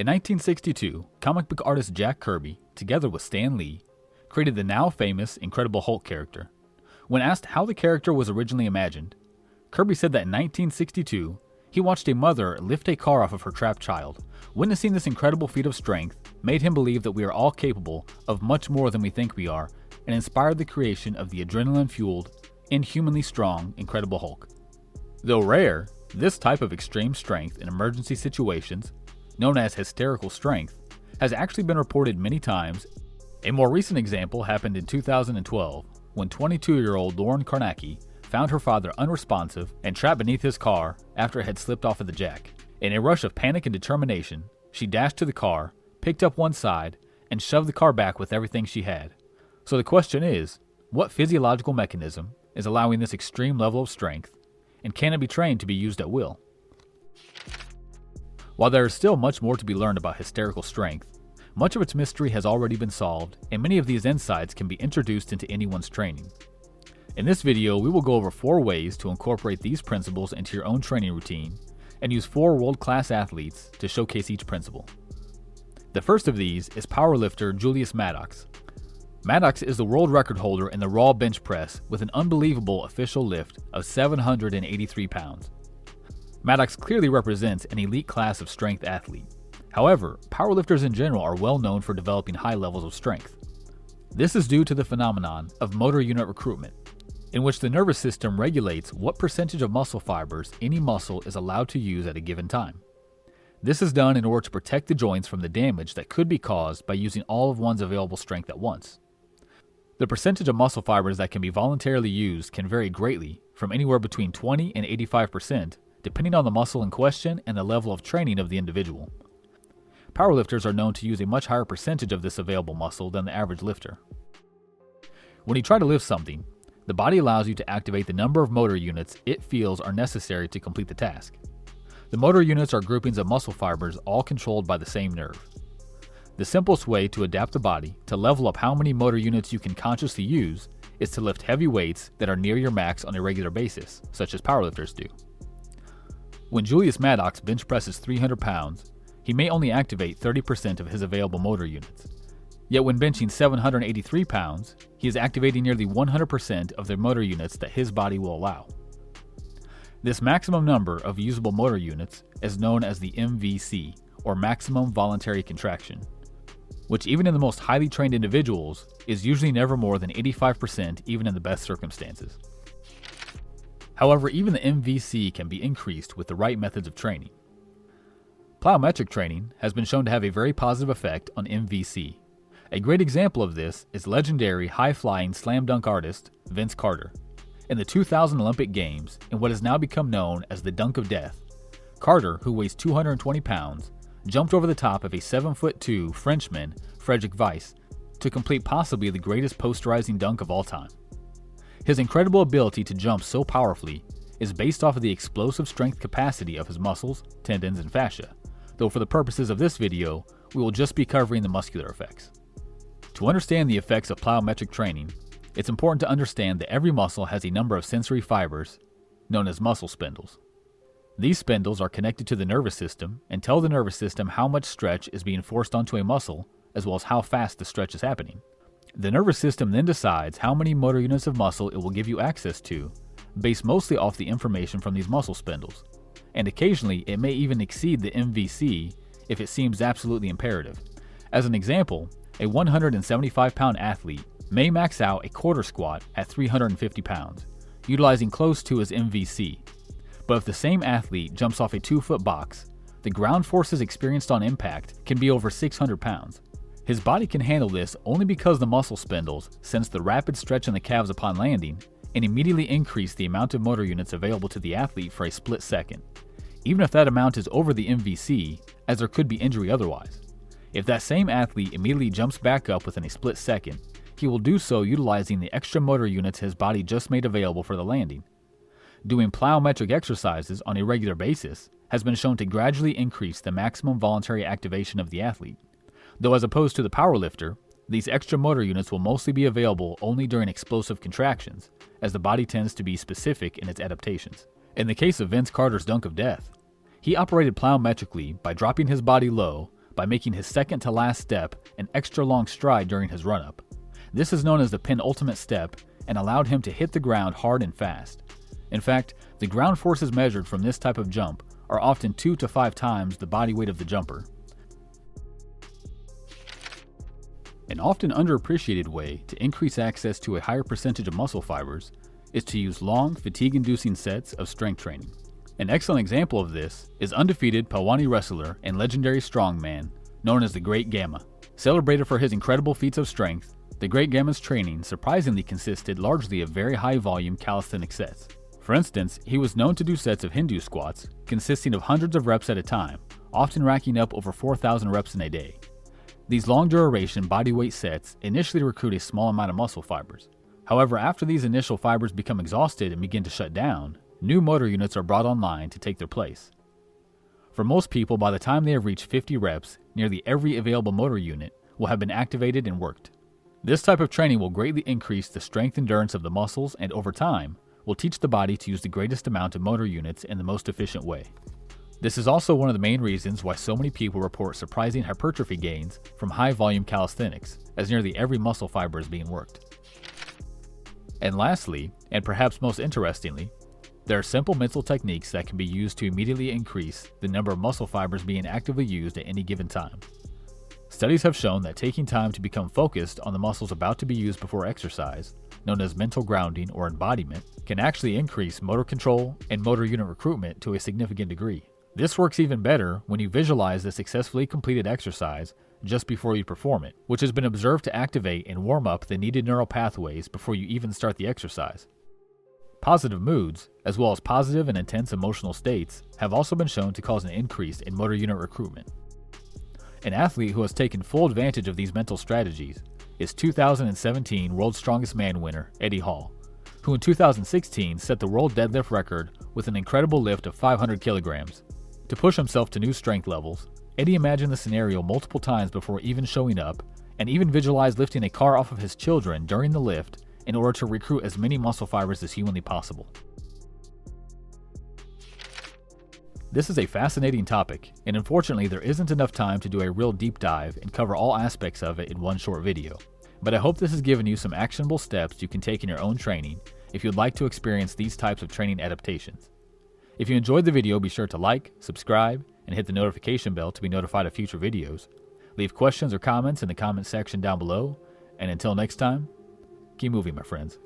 1962, comic book artist Jack Kirby, together with Stan Lee, created the now famous Incredible Hulk character. When asked how the character was originally imagined, Kirby said that in 1962, he watched a mother lift a car off of her trapped child. Witnessing this incredible feat of strength made him believe that we are all capable of much more than we think we are, and inspired the creation of the adrenaline-fueled, inhumanly strong Incredible Hulk. Though rare, this type of extreme strength in emergency situations, known as hysterical strength, has actually been reported many times. A more recent example happened in 2012, when 22-year-old Lauren Karnacki found her father unresponsive and trapped beneath his car after it had slipped off of the jack. In a rush of panic and determination, she dashed to the car, picked up one side, and shoved the car back with everything she had. So the question is, what physiological mechanism is allowing this extreme level of strength, and can it be trained to be used at will? While there is still much more to be learned about hysterical strength, much of its mystery has already been solved, and many of these insights can be introduced into anyone's training. In this video, we will go over 4 ways to incorporate these principles into your own training routine, and use 4 world-class athletes to showcase each principle. The first of these is powerlifter Julius Maddox. Maddox is the world record holder in the raw bench press with an unbelievable official lift of 783 pounds. Maddox clearly represents an elite class of strength athlete. However, powerlifters in general are well known for developing high levels of strength. This is due to the phenomenon of motor unit recruitment, in which the nervous system regulates what percentage of muscle fibers any muscle is allowed to use at a given time. This is done in order to protect the joints from the damage that could be caused by using all of one's available strength at once. The percentage of muscle fibers that can be voluntarily used can vary greatly, from anywhere between 20 and 85%, depending on the muscle in question and the level of training of the individual. Powerlifters are known to use a much higher percentage of this available muscle than the average lifter. When you try to lift something, the body allows you to activate the number of motor units it feels are necessary to complete the task. The motor units are groupings of muscle fibers all controlled by the same nerve. The simplest way to adapt the body to level up how many motor units you can consciously use is to lift heavy weights that are near your max on a regular basis, such as powerlifters do. When Julius Maddox bench presses 300 pounds, he may only activate 30% of his available motor units. Yet when benching 783 pounds, he is activating nearly 100% of the motor units that his body will allow. This maximum number of usable motor units is known as the MVC, or maximum voluntary contraction, which even in the most highly trained individuals is usually never more than 85% even in the best circumstances. However, even the MVC can be increased with the right methods of training. Plyometric training has been shown to have a very positive effect on MVC. A great example of this is legendary high-flying slam dunk artist Vince Carter. In the 2000 Olympic Games, in what has now become known as the Dunk of Death, Carter, who weighs 220 pounds, jumped over the top of a 7'2" Frenchman, Frederick Weiss, to complete possibly the greatest posterizing dunk of all time. His incredible ability to jump so powerfully is based off of the explosive strength capacity of his muscles, tendons, and fascia, though for the purposes of this video, we will just be covering the muscular effects. To understand the effects of plyometric training, it's important to understand that every muscle has a number of sensory fibers, known as muscle spindles. These spindles are connected to the nervous system and tell the nervous system how much stretch is being forced onto a muscle, as well as how fast the stretch is happening. The nervous system then decides how many motor units of muscle it will give you access to, based mostly off the information from these muscle spindles, and occasionally it may even exceed the MVC if it seems absolutely imperative. As an example, a 175-pound athlete may max out a quarter squat at 350 pounds, utilizing close to his MVC. But if the same athlete jumps off a 2-foot box, the ground forces experienced on impact can be over 600 pounds. His body can handle this only because the muscle spindles sense the rapid stretch in the calves upon landing and immediately increase the amount of motor units available to the athlete for a split second, even if that amount is over the MVC, as there could be injury otherwise. If that same athlete immediately jumps back up within a split second, he will do so utilizing the extra motor units his body just made available for the landing. Doing plyometric exercises on a regular basis has been shown to gradually increase the maximum voluntary activation of the athlete, though as opposed to the powerlifter, these extra motor units will mostly be available only during explosive contractions, as the body tends to be specific in its adaptations. In the case of Vince Carter's Dunk of Death, he operated plyometrically by dropping his body low by making his second to last step an extra long stride during his run-up. This is known as the penultimate step and allowed him to hit the ground hard and fast. In fact, the ground forces measured from this type of jump are often 2 to 5 times the body weight of the jumper. An often underappreciated way to increase access to a higher percentage of muscle fibers is to use long, fatigue-inducing sets of strength training. An excellent example of this is undefeated Pahlwani wrestler and legendary strongman known as the Great Gamma. Celebrated for his incredible feats of strength, the Great Gamma's training surprisingly consisted largely of very high-volume calisthenic sets. For instance, he was known to do sets of Hindu squats consisting of hundreds of reps at a time, often racking up over 4,000 reps in a day. These long-duration bodyweight sets initially recruit a small amount of muscle fibers. However, after these initial fibers become exhausted and begin to shut down, new motor units are brought online to take their place. For most people, by the time they have reached 50 reps, nearly every available motor unit will have been activated and worked. This type of training will greatly increase the strength endurance of the muscles and, over time, will teach the body to use the greatest amount of motor units in the most efficient way. This is also one of the main reasons why so many people report surprising hypertrophy gains from high-volume calisthenics, as nearly every muscle fiber is being worked. And lastly, and perhaps most interestingly, there are simple mental techniques that can be used to immediately increase the number of muscle fibers being actively used at any given time. Studies have shown that taking time to become focused on the muscles about to be used before exercise, known as mental grounding or embodiment, can actually increase motor control and motor unit recruitment to a significant degree. This works even better when you visualize the successfully completed exercise just before you perform it, which has been observed to activate and warm up the needed neural pathways before you even start the exercise. Positive moods, as well as positive and intense emotional states, have also been shown to cause an increase in motor unit recruitment. An athlete who has taken full advantage of these mental strategies is 2017 World's Strongest Man winner Eddie Hall, who in 2016 set the world deadlift record with an incredible lift of 500 kilograms. To push himself to new strength levels, Eddie imagined the scenario multiple times before even showing up, and even visualized lifting a car off of his children during the lift in order to recruit as many muscle fibers as humanly possible. This is a fascinating topic, and unfortunately there isn't enough time to do a real deep dive and cover all aspects of it in one short video. But I hope this has given you some actionable steps you can take in your own training if you'd like to experience these types of training adaptations. If you enjoyed the video, be sure to like, subscribe, and hit the notification bell to be notified of future videos. Leave questions or comments in the comment section down below, and until next time, keep moving, my friends.